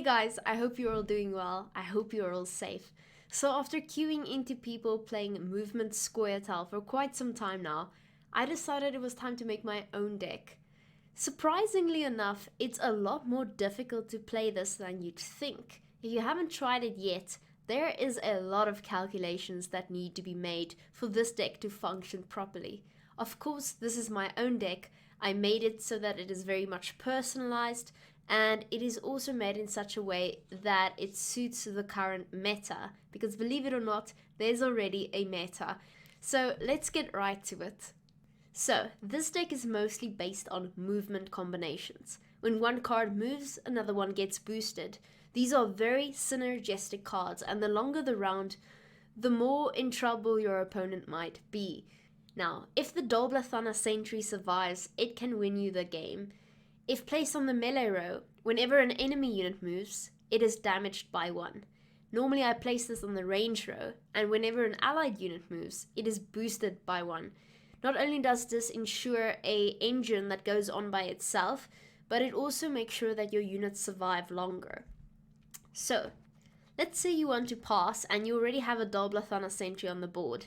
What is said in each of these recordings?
guys, I hope you're all doing well. I hope you're all safe. So after queuing into people playing Movement Scoia'tael for quite some time now, I decided it was time to make my own deck. Surprisingly enough, it's a lot more difficult to play this than you'd think. If you haven't tried it yet, there is a lot of calculations that need to be made for this deck to function properly. Of course, this is my own deck. I made it so that it is very much personalized, and it is also made in such a way that it suits the current meta, because believe it or not, there's already a meta. So let's get right to it. So this deck is mostly based on movement combinations. When one card moves, another one gets boosted. These are very synergistic cards, and the longer the round, the more in trouble your opponent might be. Now, if the Theabeasty Sentry survives, it can win you the game. If placed on the melee row, whenever an enemy unit moves, it is damaged by 1. Normally I place this on the range row, and whenever an allied unit moves, it is boosted by 1. Not only does this ensure a engine that goes on by itself, but it also makes sure that your units survive longer. So, let's say you want to pass and you already have a Theabeasty Sentry on the board.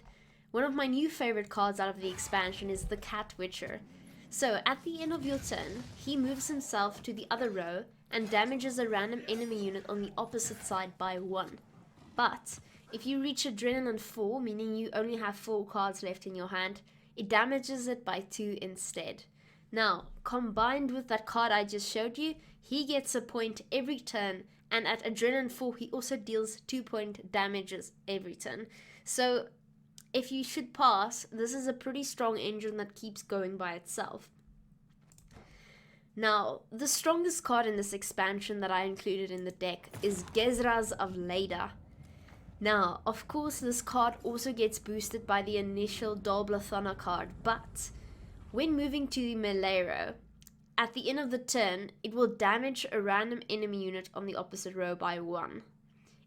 One of my new favorite cards out of the expansion is the Cat Witcher. So, at the end of your turn, he moves himself to the other row and damages a random enemy unit on the opposite side by 1. But, if you reach Adrenaline 4, meaning you only have 4 cards left in your hand, it damages it by 2 instead. Now, combined with that card I just showed you, he gets a point every turn, and at Adrenaline 4 he also deals 2-point damages every turn. So, if you should pass, this is a pretty strong engine that keeps going by itself. Now, the strongest card in this expansion that I included in the deck is Gezras of Leda. Now, of course, this card also gets boosted by the initial Theabeasty card, but when moving to the melee row, at the end of the turn, it will damage a random enemy unit on the opposite row by 1.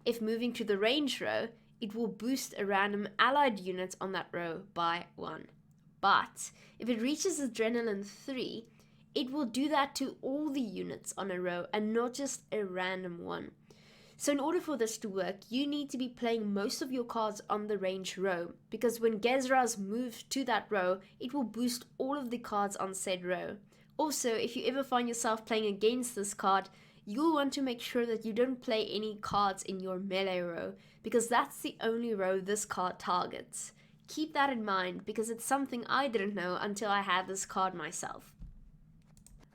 If moving to the range row, it will boost a random allied unit on that row by 1. But if it reaches Adrenaline 3, it will do that to all the units on a row and not just a random one. So in order for this to work, you need to be playing most of your cards on the range row, because when Gezras moves to that row, it will boost all of the cards on said row. Also, if you ever find yourself playing against this card, you'll want to make sure that you don't play any cards in your melee row, because that's the only row this card targets. Keep that in mind, because it's something I didn't know until I had this card myself.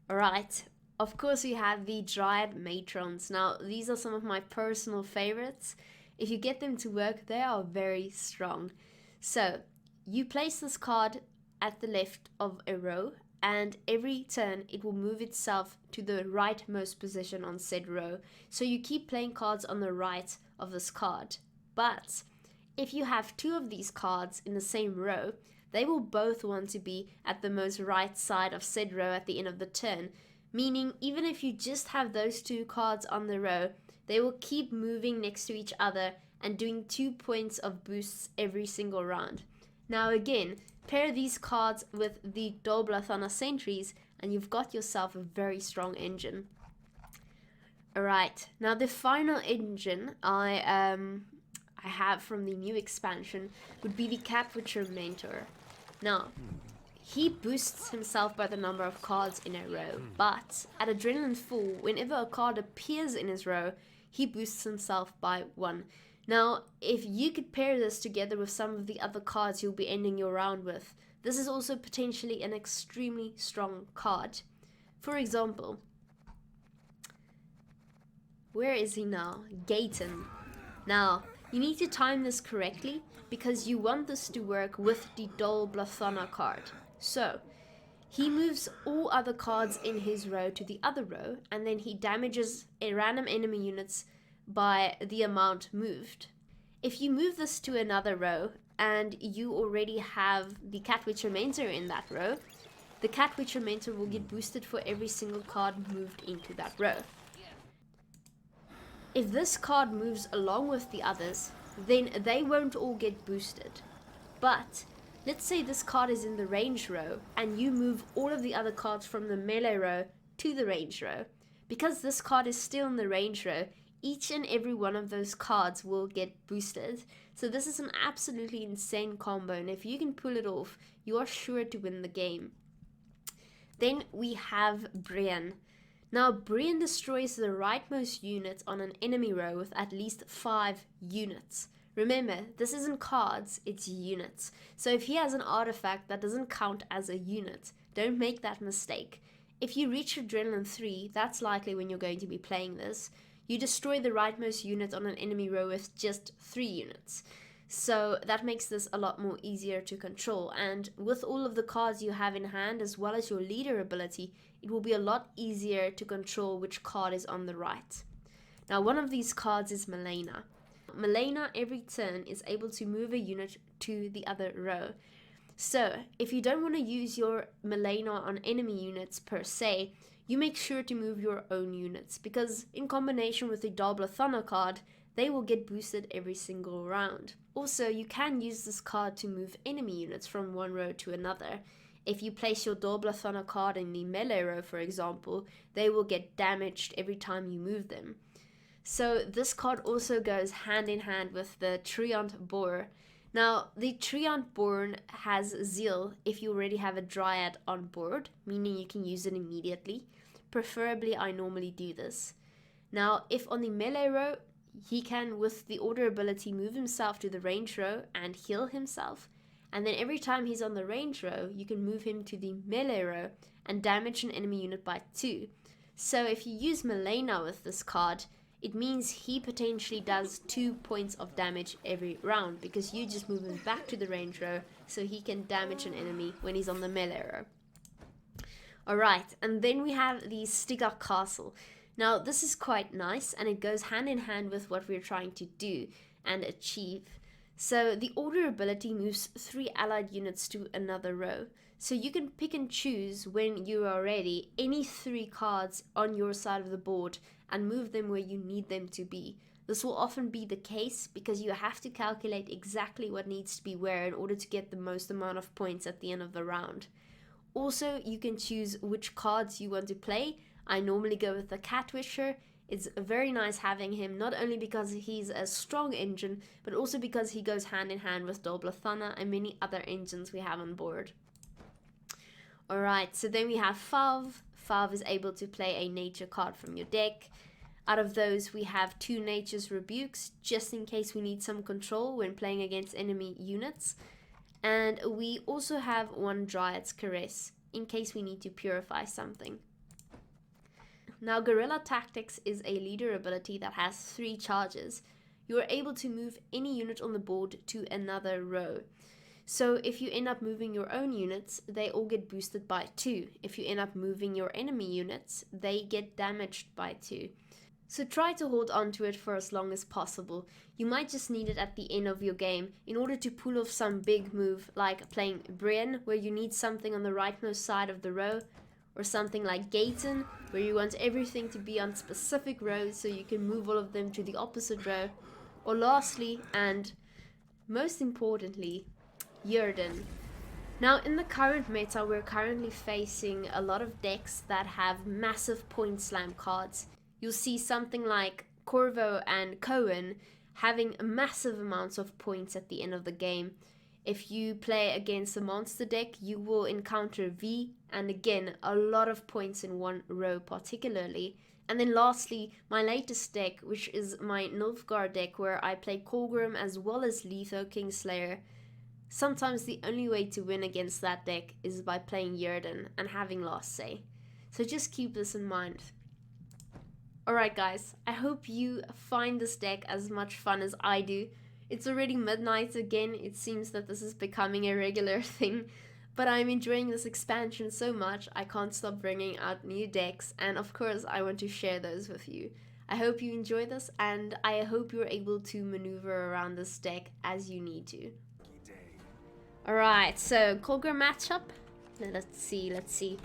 Alright, of course we have the Dryad Matrons. Now, these are some of my personal favorites. If you get them to work, they are very strong. So, you place this card at the left of a row, and every turn it will move itself to the rightmost position on said row. So you keep playing cards on the right of this card. But if you have 2 of these cards in the same row, they will both want to be at the most right side of said row at the end of the turn. Meaning, even if you just have those 2 cards on the row, they will keep moving next to each other and doing 2 points of boosts every single round. Now again, pair these cards with the Theabeasty Sentries and you've got yourself a very strong engine. Alright, now the final engine I have from the new expansion would be the Cat Witcher Mentor. Now, he boosts himself by the number of cards in a row, but at Adrenaline 4, whenever a card appears in his row, he boosts himself by 1. Now, if you could pair this together with some of the other cards you'll be ending your round with, this is also potentially an extremely strong card. For example, where is he now? Gaten. Now, you need to time this correctly because you want this to work with the Theabeasty card. So, he moves all other cards in his row to the other row, and then he damages a random enemy units by the amount moved. If you move this to another row, and you already have the Cat Witcher Mentor in that row, the Cat Witcher Mentor will get boosted for every single card moved into that row. If this card moves along with the others, then they won't all get boosted. But let's say this card is in the range row and you move all of the other cards from the melee row to the range row. because this card is still in the range row, each and every one of those cards will get boosted. So this is an absolutely insane combo, and if you can pull it off, you are sure to win the game. Then we have Brian. Now, Brian destroys the rightmost unit on an enemy row with at least 5 units. Remember, this isn't cards, it's units. So if he has an artifact that doesn't count as a unit, don't make that mistake. If you reach Adrenaline 3, that's likely when you're going to be playing this. You destroy the rightmost unit on an enemy row with just 3 units. So that makes this a lot more easier to control, and with all of the cards you have in hand as well as your leader ability, it will be a lot easier to control which card is on the right. Now, one of these cards is Milena. Milena every turn is able to move a unit to the other row. So if you don't want to use your Milena on enemy units per se, you make sure to move your own units, because in combination with the Theabeasty card, they will get boosted every single round. Also, you can use this card to move enemy units from one row to another. If you place your Theabeasty card in the melee row, for example, they will get damaged every time you move them. So this card also goes hand in hand with the Treant Boar. Now, the Treant Boar has Zeal if you already have a Dryad on board, meaning you can use it immediately. Preferably, I normally do this. Now, if on the melee row, he can, with the order ability, move himself to the range row and heal himself. And then every time he's on the range row, you can move him to the melee row and damage an enemy unit by 2. So if you use Milena with this card, it means he potentially does 2 points of damage every round, because you just move him back to the range row so he can damage an enemy when he's on the melee row. Alright, and then we have the Scoia'tael Castle. Now, this is quite nice, and it goes hand in hand with what we're trying to do and achieve. So the order ability moves 3 allied units to another row. So you can pick and choose, when you are ready, any 3 cards on your side of the board and move them where you need them to be. This will often be the case because you have to calculate exactly what needs to be where in order to get the most amount of points at the end of the round. Also, you can choose which cards you want to play. I normally go with the Catwisher. It's very nice having him, not only because he's a strong engine, but also because he goes hand in hand with Theabeasty and many other engines we have on board. Alright, so then we have Fav. Fav is able to play a nature card from your deck. Out of those, we have 2 Nature's Rebukes, just in case we need some control when playing against enemy units. And we also have 1 Dryad's Caress, in case we need to purify something. Now, Guerrilla Tactics is a leader ability that has 3 charges. You are able to move any unit on the board to another row. So if you end up moving your own units, they all get boosted by 2. If you end up moving your enemy units, they get damaged by 2. So try to hold on to it for as long as possible. You might just need it at the end of your game in order to pull off some big move, like playing Brienne, where you need something on the rightmost side of the row, or something like Gaten, where you want everything to be on specific rows so you can move all of them to the opposite row. Or lastly, and most importantly, Yrden. Now, in the current meta, we're currently facing a lot of decks that have massive point slam cards. You'll see something like Corvo and Cohen having massive amounts of points at the end of the game. If you play against a monster deck, you will encounter V, and again, a lot of points in one row particularly. And then lastly, my latest deck, which is my Nilfgaard deck, where I play Kolgrim as well as Letho Kingslayer. Sometimes the only way to win against that deck is by playing Yrden and having last say. So just keep this in mind. Alright guys, I hope you find this deck as much fun as I do. It's already midnight again, it seems that this is becoming a regular thing, but I'm enjoying this expansion so much I can't stop bringing out new decks, and of course I want to share those with you. I hope you enjoy this, and I hope you're able to maneuver around this deck as you need to. Alright, so Kolgrim matchup. Let's see.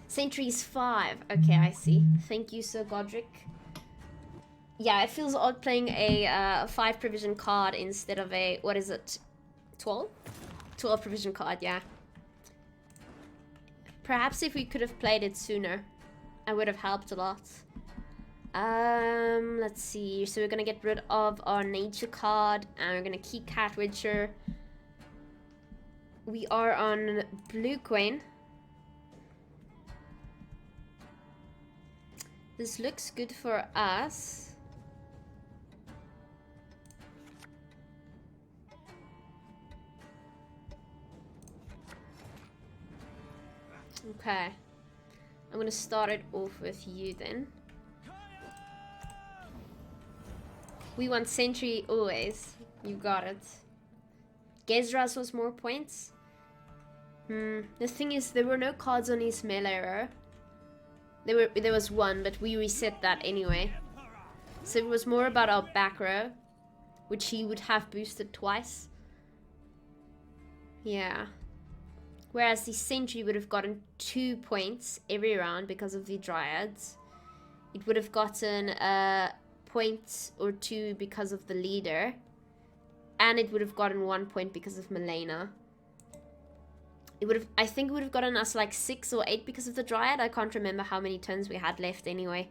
Sentries 5. Okay, I see. Thank you, Sir Godric. Yeah, it feels odd playing a 5 provision card instead of a, what is it, 12? 12 provision card, yeah. Perhaps if we could have played it sooner. I would have helped a lot. Let's see. So we're gonna get rid of our nature card, and we're gonna keep Cat Witcher. We are on Blue Queen. This looks good for us. Okay. I'm gonna start it off with you then. We want Sentry always. You got it. Gezras was more points. The thing is, there were no cards on his melee row. There was one, but we reset that anyway. So it was more about our back row, which he would have boosted twice. Yeah. Whereas the Sentry would have gotten 2 points every round because of the Dryads. It would have gotten a point or 2 because of the leader. And it would have gotten 1 point because of Milena. It would have, I think it would have gotten us like 6 or 8 because of the Dryad. I can't remember how many turns we had left anyway.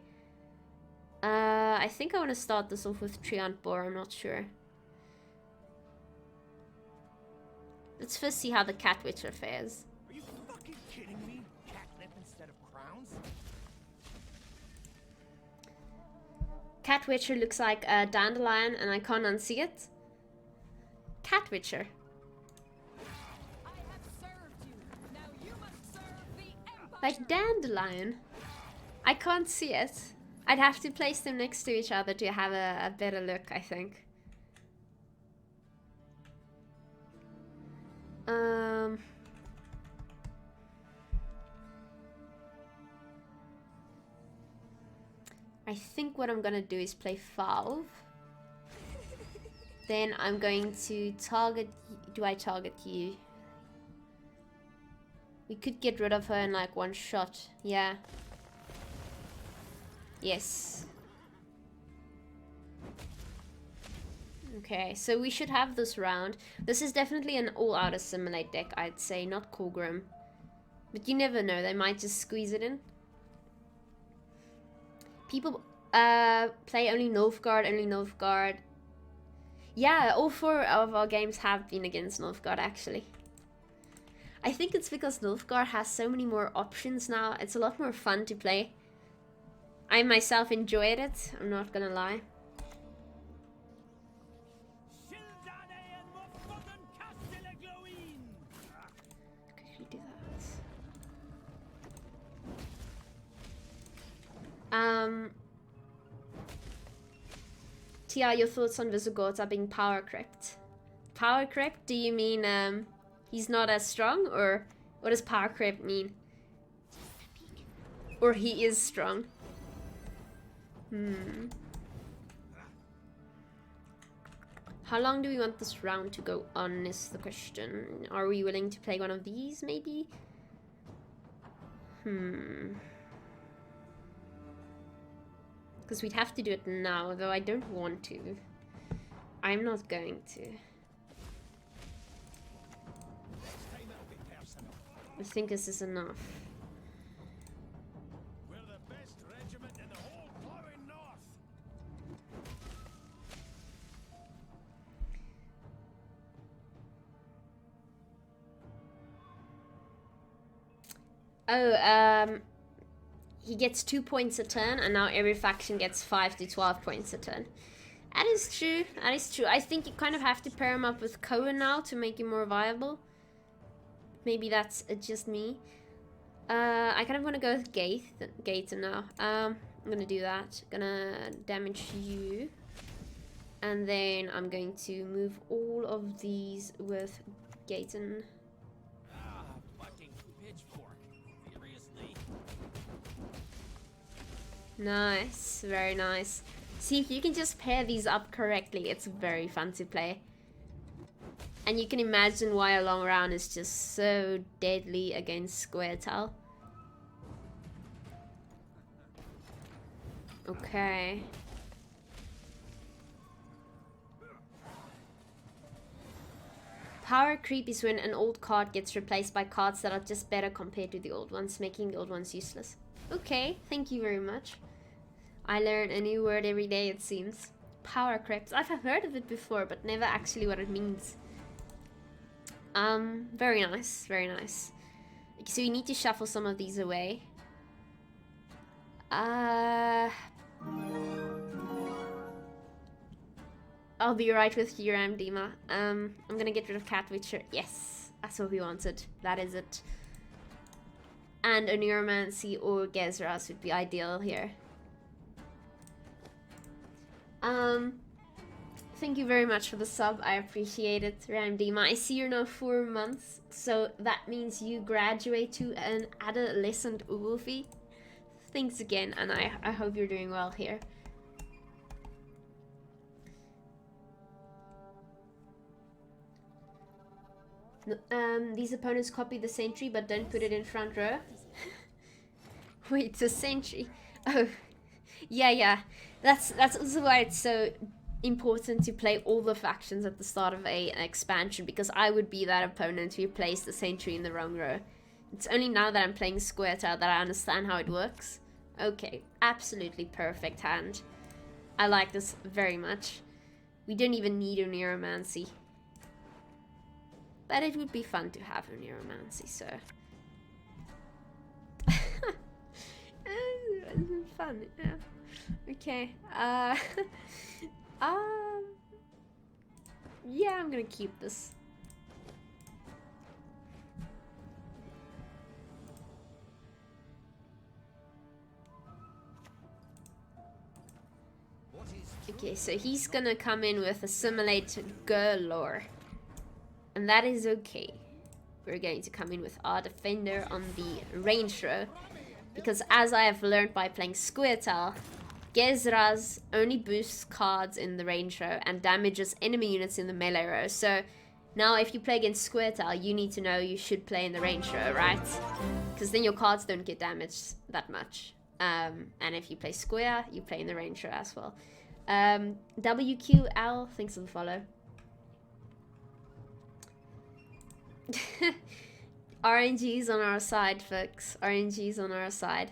I think I want to start this off with Treant Boar, I'm not sure. Let's first see how the Cat Witcher fares. Are you fucking kidding me? Catnip instead of crowns? Cat Witcher looks like a dandelion and I can't unsee it. Cat Witcher. Like dandelion. I can't see it. I'd have to place them next to each other to have a better look, I think. I think what I'm gonna do is play Valve. Then I'm going to target... Do I target you? We could get rid of her in like one shot. Yeah. Yes. Okay, so we should have this round. This is definitely an all-out assimilate deck, I'd say, not Korgrim. But you never know, they might just squeeze it in. People play only Nilfgaard. Yeah, all 4 of our games have been against Nilfgaard, actually. I think it's because Nilfgaard has so many more options now. It's a lot more fun to play. I myself enjoyed it, I'm not gonna lie. Quickly do that. Tia, your thoughts on Visigoths being power crept? Power crept? Do you mean he's not as strong, or what does power creep mean? Or he is strong? How long do we want this round to go on is the question. Are we willing to play one of these, maybe? Because we'd have to do it now, though I don't want to. I'm not going to. I think this is enough. We're the best regiment in the whole plowing north. Oh, he gets 2 points a turn, and now every faction gets 5 to 12 points a turn. That is true. That is true. I think you kind of have to pair him up with Cohen now to make him more viable. Maybe that's just me. I kind of want to go with Gaten now. I'm gonna do that. Gonna damage you. And then I'm going to move all of these with Gaten. Ah, fucking pitchfork. Seriously? Nice. Very nice. See, if you can just pair these up correctly, it's very fun to play. And you can imagine why a long round is just so deadly against Scoia'tael. Okay. Power creep is when an old card gets replaced by cards that are just better compared to the old ones, making the old ones useless. Okay, thank you very much. I learn a new word every day, it seems. Power creeps. I've heard of it before, but never actually what it means. Very nice, very nice. So you need to shuffle some of these away. I'll be right with you, Dima. I'm gonna get rid of Cat Witcher. Yes, that's what we wanted. That is it. And a Neuromancy or Gezras would be ideal here. Thank you very much for the sub. I appreciate it, Ramdima. I see you're now 4 months, so that means you graduate to an adolescent Wolfie. Thanks again, and I hope you're doing well here. These opponents copy the sentry, but don't put it in front row. Wait, the sentry? Oh, yeah. That's also why it's so important to play all the factions at the start of an expansion, because I would be that opponent who placed the sentry in the wrong row. It's only now that I'm playing Scoia'tael that I understand how it works. Okay, absolutely perfect hand. I like this very much. We don't even need a Neuromancy. But it would be fun to have a Neuromancy, so... fun, yeah. Okay, yeah, I'm gonna keep this. Okay, so he's gonna come in with Assimilate Galore. And that is okay. We're going to come in with our defender on the range row. Because as I have learned by playing Scoia'tael, Gezras only boosts cards in the range row and damages enemy units in the melee row. So now if you play against Scoia'tael, you need to know you should play in the range row, right? Because then your cards don't get damaged that much. And if you play Square, you play in the range row as well. WQL, thanks for the follow. RNG's on our side, folks. RNG's on our side.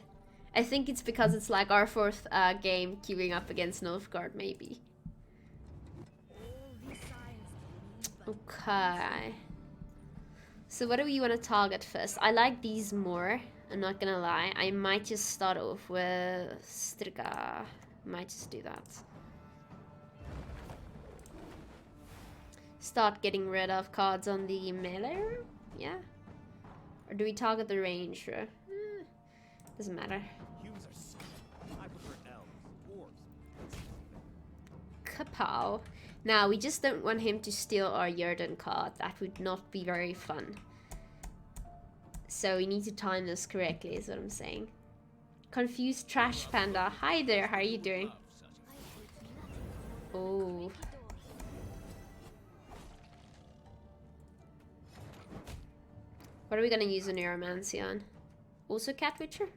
I think it's because it's like our fourth game queuing up against Nilfgaard, maybe. Okay. So what do we want to target first? I like these more. I'm not gonna lie. I might just start off with Strika. Might just do that. Start getting rid of cards on the melee room? Yeah. Or do we target the range row? Doesn't matter. Kapow. Now, we just don't want him to steal our Yerden card. That would not be very fun. So we need to time this correctly, is what I'm saying. Confused Trash Panda. Hi there, how are you doing? Oh. What are we gonna use a Neuromancy on? Also Cat Witcher?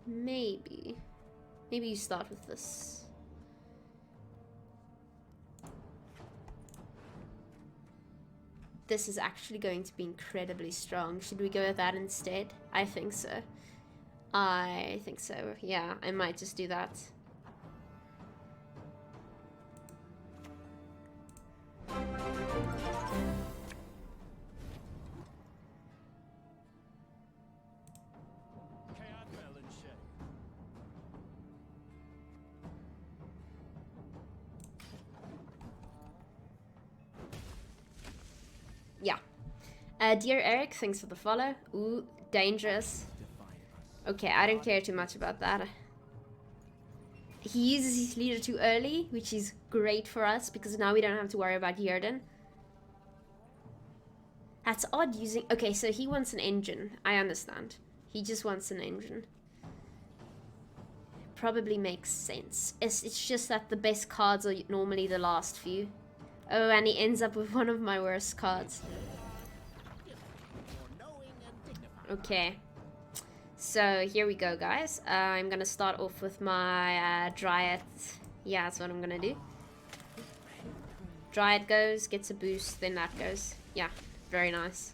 Maybe. Maybe you start with this. This is actually going to be incredibly strong. Should we go with that instead? I think so. I think so. Yeah, I might just do that. Yeah. Dear Eric, thanks for the follow. Ooh, dangerous. Okay, I don't care too much about that. He uses his leader too early, which is great for us, because now we don't have to worry about Yerden. That's odd using... Okay, so he wants an engine. I understand. He just wants an engine. Probably makes sense. It's just that the best cards are normally the last few. Oh, and he ends up with one of my worst cards. Okay. So, here we go, guys. I'm gonna start off with my Dryad. Yeah, that's what I'm gonna do. Dryad goes, gets a boost, then that goes. Yeah, very nice.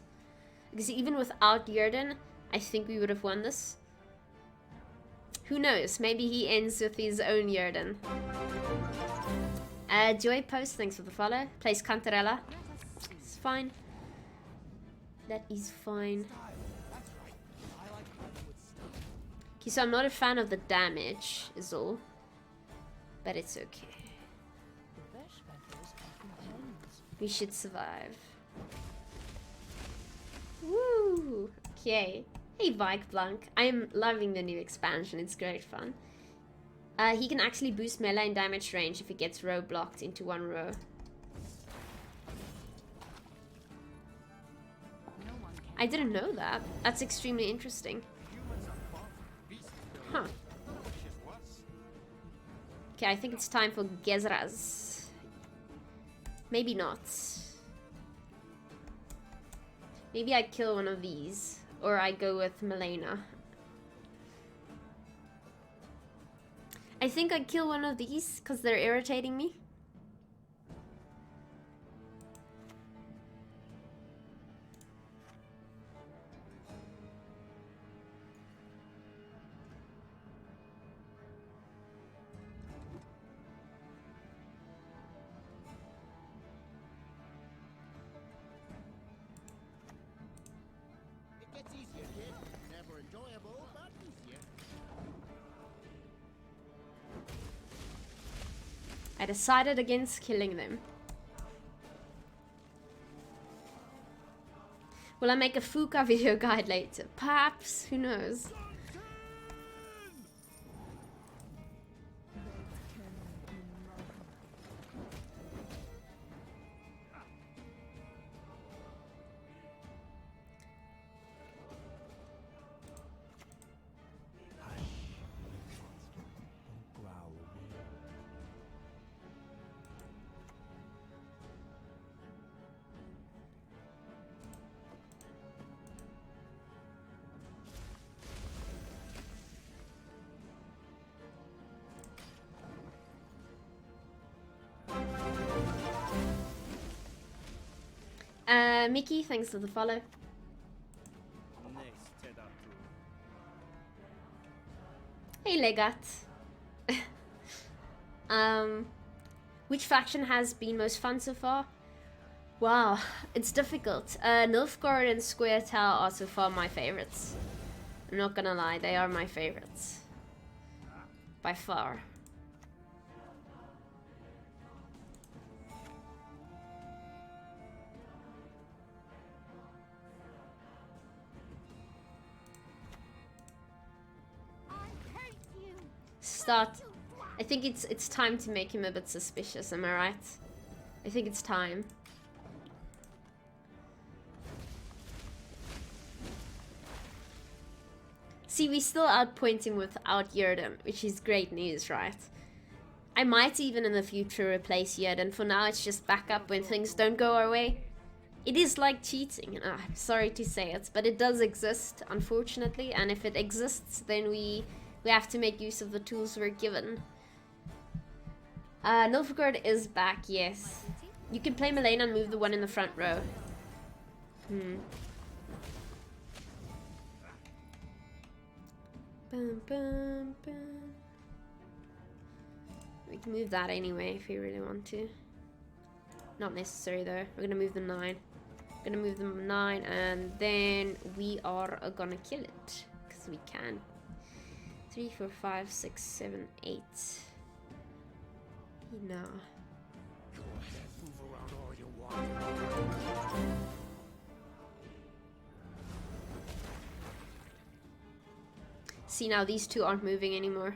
Because even without Yerden, I think we would have won this. Who knows? Maybe he ends with his own Jurden. Joy Post, thanks for the follow. Plays Cantarella. It's fine. That is fine. Okay, so I'm not a fan of the damage, is all. But it's okay. We should survive. Woo! Okay. Hey, Vike Blanc. I am loving the new expansion. It's great fun. He can actually boost melee and damage range if he gets row blocked into one row. I didn't know that. That's extremely interesting. Huh. Okay, I think it's time for Gezras. Maybe not. Maybe I kill one of these. Or I go with Milena. I think I kill one of these because they're irritating me. I decided against killing them. Will I make a Fuka video guide later? Perhaps, who knows? Mickey, thanks for the follow. Hey, Legat. Which faction has been most fun so far? Wow, it's difficult. Nilfgaard and Scoia'tael are so far my favorites. I'm not gonna lie, they are my favorites. By far. I think it's time to make him a bit suspicious, am I right? I think it's time. See, we still outpointing without Jurden, which is great news, right? I might even in the future replace Jurden. For now, it's just backup when things don't go our way. It is like cheating. I'm sorry to say it, but it does exist, unfortunately. And if it exists, then we have to make use of the tools we're given. Nilfgaard is back, yes. You can play Milena and move the one in the front row. Bum, bum, bum. We can move that anyway if we really want to. Not necessary though. We're gonna move the 9. Gonna move the 9 and then we are gonna kill it. Because we can. 3, 4, 5, 6, 7, 8. No. Go ahead, move around all you want. See, now these two aren't moving anymore.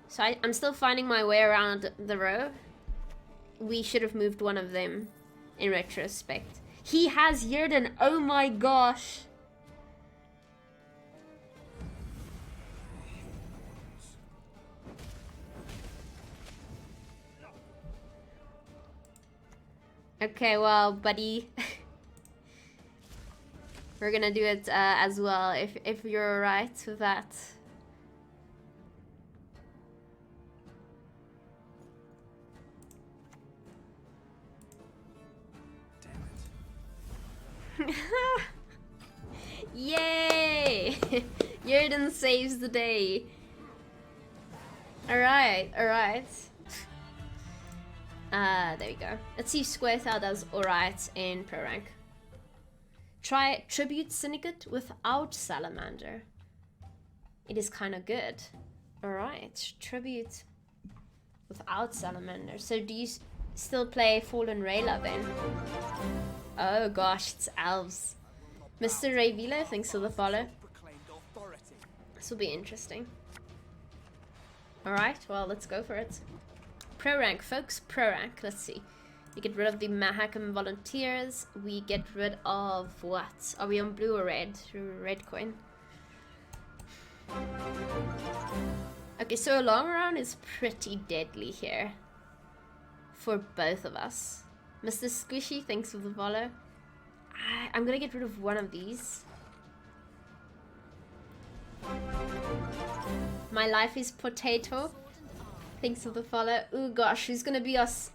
So I'm still finding my way around the row. We should have moved one of them in retrospect. He has Jurden. Oh my gosh. Okay, well, buddy. We're gonna do it as well, if you're alright with that. Damn it. Yay! Yerden saves the day. Alright, alright. There we go. Let's see if Scoia'tael does alright in Pro Rank. Try Tribute Syndicate without Salamander. It is kind of good. Alright, Tribute without Salamander. So do you still play Fallen Rayla then? Oh gosh, it's elves. Mr. Rayvilo, thanks for the follow. This will be interesting. Alright, well, let's go for it. Pro Rank, folks, Pro Rank. Let's see. We get rid of the Mahakam Volunteers. We get rid of what? Are we on blue or red? Red coin. Okay, so a long round is pretty deadly here. For both of us. Mr. Squishy, thanks for the follow. I'm gonna get rid of one of these. My life is potato. Thanks for the follow. Oh gosh, who's gonna be us?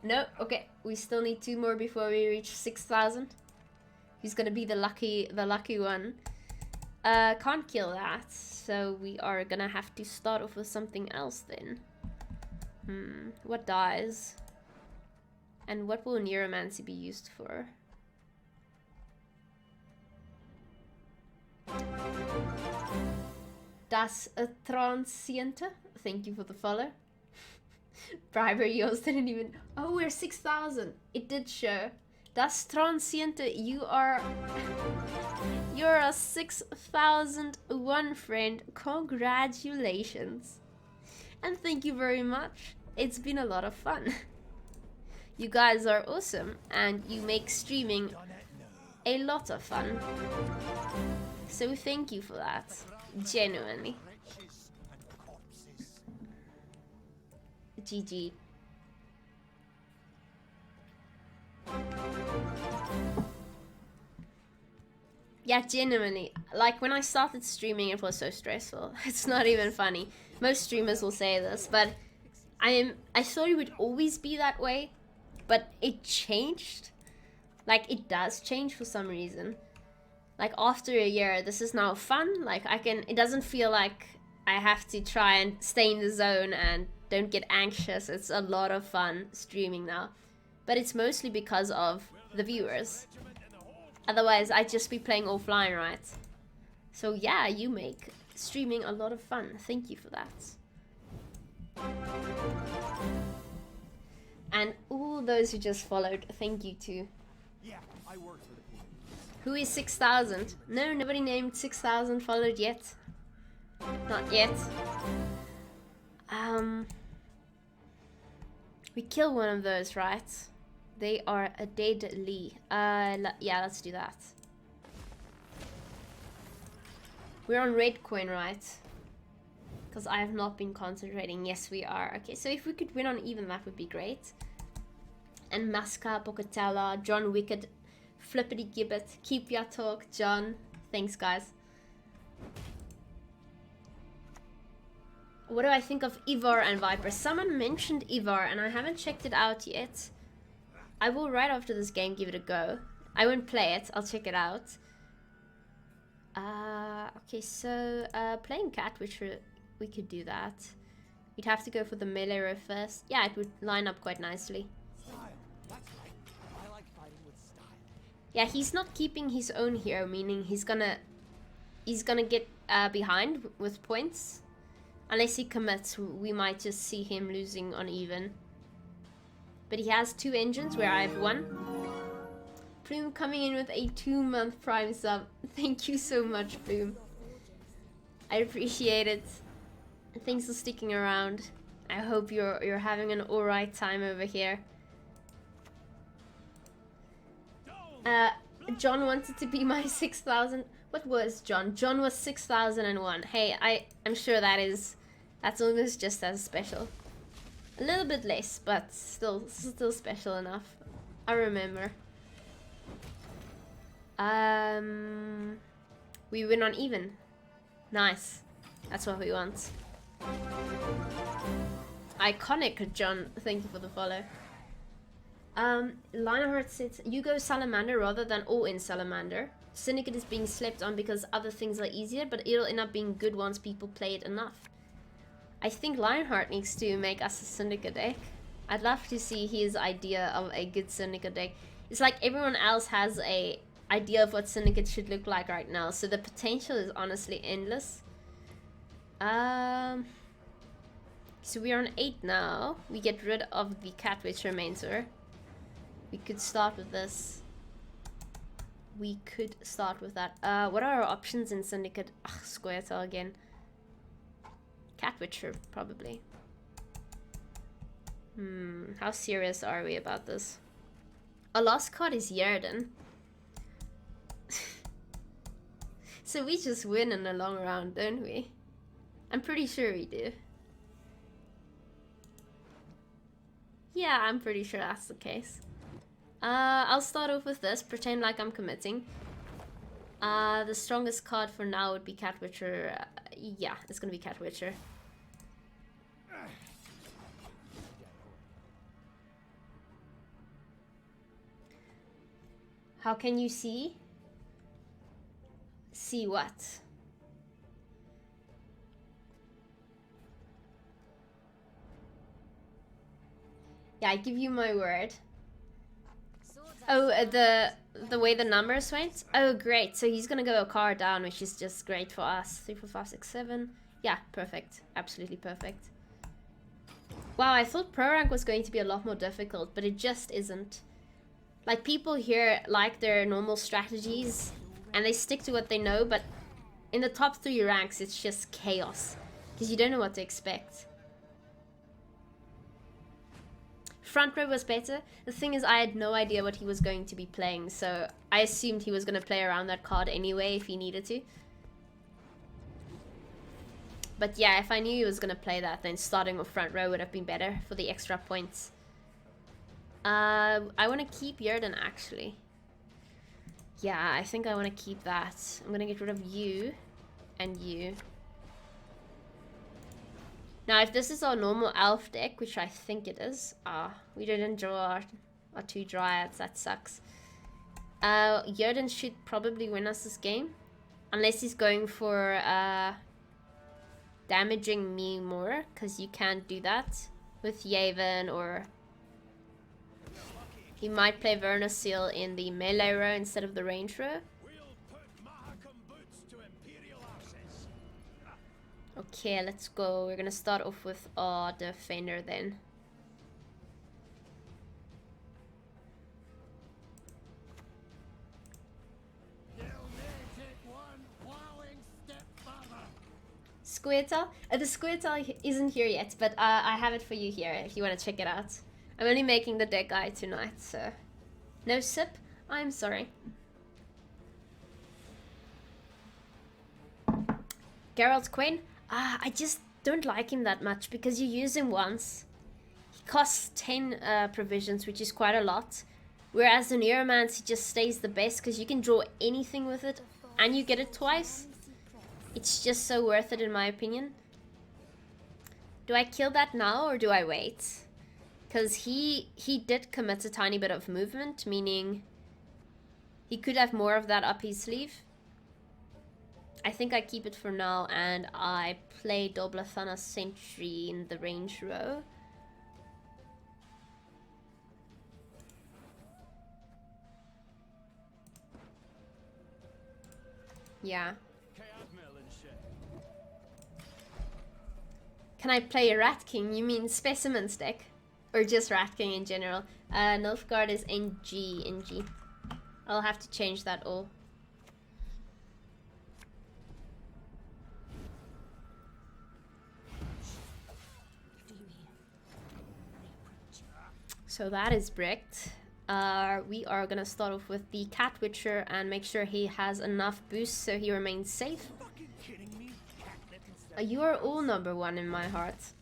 No, okay. We still need 2 more before we reach 6,000. Who's gonna be the lucky one? Can't kill that. So we are gonna have to start off with something else then. What dies? And what will Neuromancy be used for? Das Transiente. Thank you for the follow. Bribery, yours didn't even... Oh, we're 6,000. It did show. Das Transiente, you're a 6,001 friend. Congratulations. And thank you very much. It's been a lot of fun. You guys are awesome, and you make streaming a lot of fun. So thank you for that. Genuinely. GG. Yeah, genuinely. Like, when I started streaming, it was so stressful. It's not even funny. Most streamers will say this, but I thought it would always be that way, but it changed. Like, it does change for some reason. Like, after a year, this is now fun. Like, it doesn't feel like I have to try and stay in the zone and don't get anxious. It's a lot of fun streaming now. But it's mostly because of the viewers. Otherwise, I'd just be playing offline, right? So yeah, you make streaming a lot of fun. Thank you for that. And all those who just followed, thank you too. Yeah, I work for the police. Who is 6,000? No, nobody named 6,000 followed yet. Not yet. We kill one of those, right? They are a deadly. Yeah, let's do that. We're on red coin, right? Because I have not been concentrating. Yes, we are. Okay, so if we could win on even, that would be great. And Masca, Pocatella, John Wicked, Flippity Gibbet, Keep Your Talk, John. Thanks, guys. What do I think of Ivar and Viper? Someone mentioned Ivar and I haven't checked it out yet. I will right after this game give it a go. I won't play it, I'll check it out. Okay, so playing cat, which we could do that. We'd have to go for the melee row first. Yeah, it would line up quite nicely. Style. That's right. I like fighting with style. Yeah, he's not keeping his own hero, meaning he's gonna get behind with points. Unless he commits, we might just see him losing on even. But he has 2 engines where I have 1. Plume coming in with a 2-month Prime sub. Thank you so much, Plume. I appreciate it. Thanks for sticking around. I hope you're having an alright time over here. John wanted to be my 6,000. What was John? John was 6,001. Hey, I'm sure that's almost just as special. A little bit less, but still special enough. I remember. We win on even. Nice. That's what we want. Iconic, John. Thank you for the follow. Lionheart says, you go Salamander rather than all-in Salamander. Syndicate is being slept on because other things are easier, but it'll end up being good once people play it enough. I think Lionheart needs to make us a Syndicate deck. I'd love to see his idea of a good Syndicate deck. It's like everyone else has a idea of what Syndicate should look like right now, so the potential is honestly endless. So we're on 8 now. We get rid of the Cat Witcher Mentor. We could start with this. We could start with that. What are our options in Syndicate? Ugh, Scoia'tael again. Cat Witcher, probably. How serious are we about this? Our last card is Yerden. So we just win in the long round, don't we? I'm pretty sure we do. Yeah, I'm pretty sure that's the case. I'll start off with this, pretend like I'm committing. The strongest card for now would be Cat Witcher. Yeah, it's gonna be Cat Witcher. How can you see? See what? Yeah, I give you my word. Oh, the way the numbers went? Oh, great. So he's gonna go a card down, which is just great for us. 3, 4, 5, 6, 7. Yeah, perfect. Absolutely perfect. Wow, I thought Pro Rank was going to be a lot more difficult, but it just isn't. Like, people here like their normal strategies, and they stick to what they know, but in the top 3 ranks, it's just chaos. Because you don't know what to expect. Front row was better. The thing is, I had no idea what he was going to be playing, so I assumed he was going to play around that card anyway if he needed to. But yeah, if I knew he was going to play that, then starting with front row would have been better for the extra points. I want to keep Yerden, actually. Yeah, I think I want to keep that. I'm going to get rid of you and you. Now, if this is our normal elf deck, which I think it is, we didn't draw our 2 dryads, that sucks. Yerden should probably win us this game, unless he's going for damaging me more, because you can't do that with Yaven, or he might play Vernasil in the melee row instead of the range row. Okay, let's go. We're gonna start off with our defender then. Scoia'tael? The Scoia'tael isn't here yet, but I have it for you here if you want to check it out. I'm only making the deck guide tonight, so... No sip? I'm sorry. Geralt Quinn? I just don't like him that much because you use him once. He costs 10 provisions, which is quite a lot. Whereas the Neuromancer just stays the best because you can draw anything with it and you get it twice. It's just so worth it in my opinion. Do I kill that now or do I wait? Because he did commit a tiny bit of movement, meaning he could have more of that up his sleeve. I think I keep it for now and I play Doblathana Sentry in the range row. Yeah. Can I play a Rat King? You mean Specimens deck? Or just Rat King in general? Nilfgaard is NG. I'll have to change that all. So that is bricked. We are gonna start off with the Cat Witcher and make sure he has enough boost so he remains safe. You are all number 1 in my heart.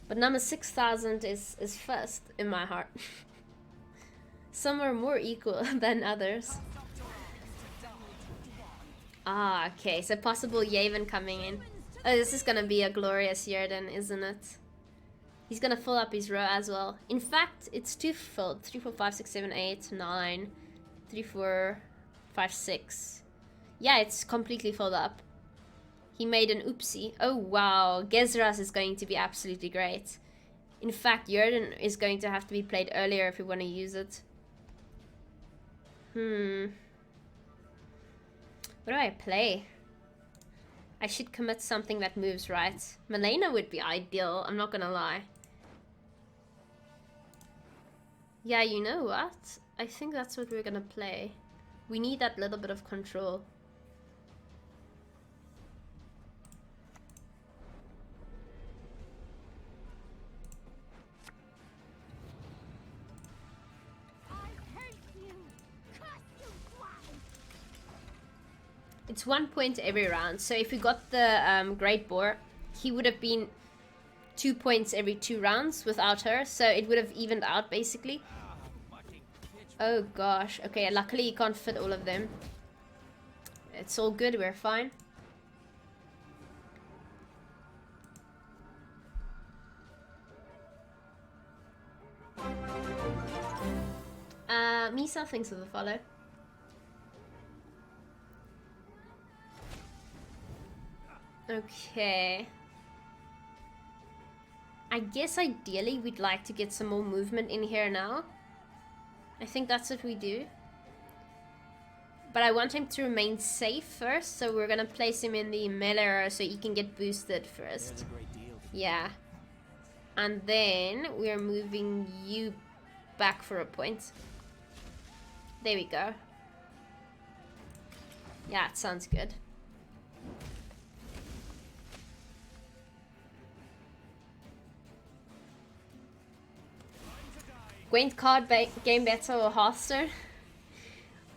But number 6,000 is first in my heart. Some are more equal than others. Ah, okay, so possible Yaven coming in. Oh, this is gonna be a glorious year then, isn't it? He's gonna fill up his row as well. In fact, it's 2 filled. 3, 4, 5, 6, 7, 8, 9. 3, 4, 5, 6. Yeah, it's completely filled up. He made an oopsie. Oh wow, Gezras is going to be absolutely great. In fact, Jurden is going to have to be played earlier if we want to use it. What do I play? I should commit something that moves, right? Malena would be ideal, I'm not gonna lie. Yeah, you know what? I think that's what we're gonna play. We need that little bit of control. It's 1 point every round, so if we got the Great Boar, he would have been 2 points every 2 rounds without her, so it would have evened out basically. Oh gosh, okay, luckily you can't fit all of them. It's all good, we're fine. Misa thinks of the follow. Okay. I guess ideally we'd like to get some more movement in here now. I think that's what we do. But I want him to remain safe first, so we're gonna place him in the melee so he can get boosted first. Yeah. And then we're moving you back for a point. There we go. Yeah, it sounds good. Gwent card game better or Hearthstone?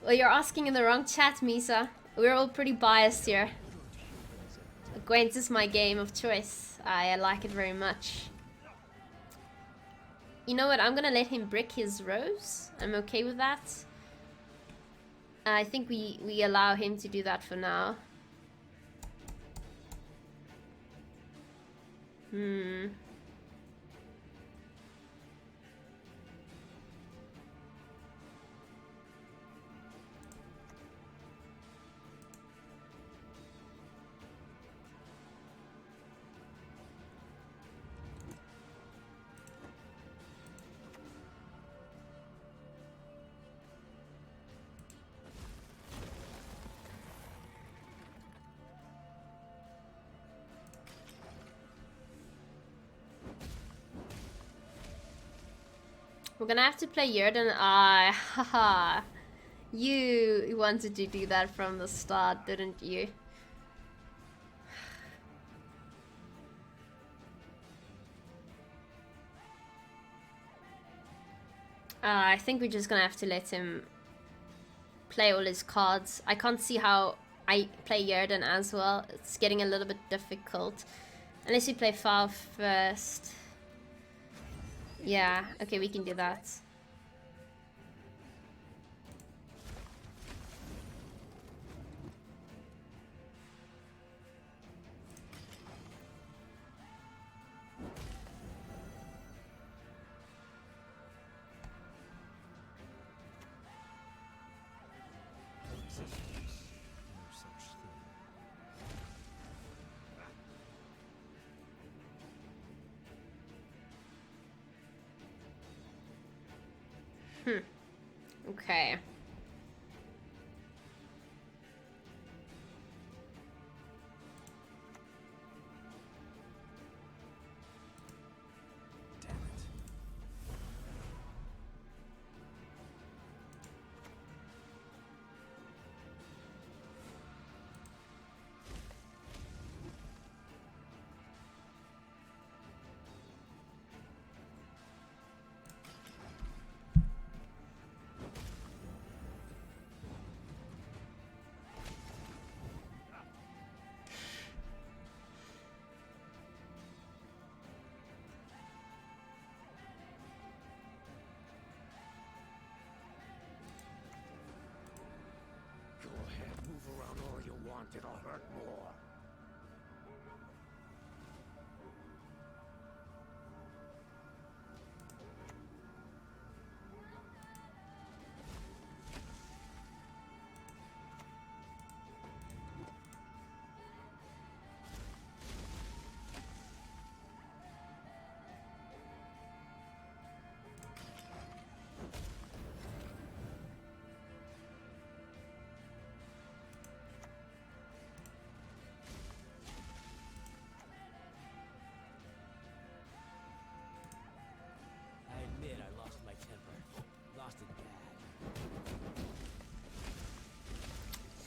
Well, you're asking in the wrong chat, Misa. We're all pretty biased here. Gwent is my game of choice. I like it very much. You know what? I'm gonna let him brick his rose. I'm okay with that. I think we allow him to do that for now. We're gonna have to play Jurden. Haha. You wanted to do that from the start, didn't you? I think we're just gonna have to let him play all his cards. I can't see how I play Jurden as well. It's getting a little bit difficult. Unless you play Far first. Yeah, okay, we can do that. Okay. Go ahead, move around all you want, it'll hurt more.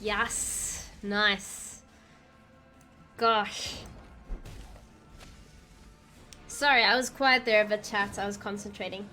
Yes. Nice. Gosh. Sorry, I was quiet there, but chat, I was concentrating.